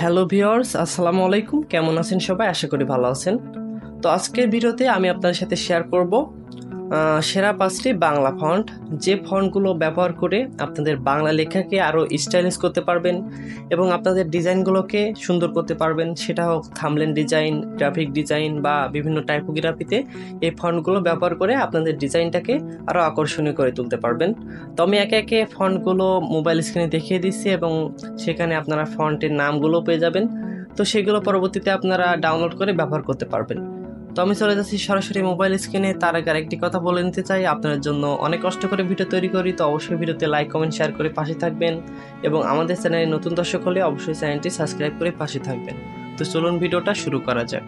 Hello viewers, আসসালামু আলাইকুম। কেমন আছেন সবাই? আশা করি ভালো আছেন। তো আজকের ভিডিওতে আমি আপনাদের সাথে শেয়ার করব সেরা 5টি বাংলা ফন্ট, যে ফন্টগুলো ব্যবহার করে আপনাদের বাংলা লেখাকে আরও স্টাইলিশ করতে পারবেন এবং আপনাদের ডিজাইনগুলোকে সুন্দর করতে পারবেন। সেটা হোক থাম্বনেল ডিজাইন, গ্রাফিক ডিজাইন বা বিভিন্ন টাইপোগ্রাফিতে এই ফন্টগুলো ব্যবহার করে আপনাদের ডিজাইনটাকে আরও আকর্ষণীয় করে তুলতে পারবেন। তো আমি একে একে ফন্টগুলো মোবাইল স্ক্রিনে দেখিয়ে দিচ্ছি এবং সেখানে আপনারা ফন্টের নামগুলো পেয়ে যাবেন। তো সেগুলো পরবর্তীতে আপনারা ডাউনলোড করে ব্যবহার করতে পারবেন। তো আমি চলে যাচ্ছি সরাসরি মোবাইল স্ক্রিনে। তার আগে আরেকটি কথা বলে নিতে চাই, আপনাদের জন্য অনেক কষ্ট করে ভিডিও তৈরি করি, তো অবশ্যই ভিডিওতে লাইক কমেন্ট শেয়ার করে পাশে থাকবেন এবং আমাদের চ্যানেলে নতুন দর্শক হলে অবশ্যই চ্যানেলটি সাবস্ক্রাইব করে পাশে থাকবেন। তো চলুন ভিডিওটা শুরু করা যাক।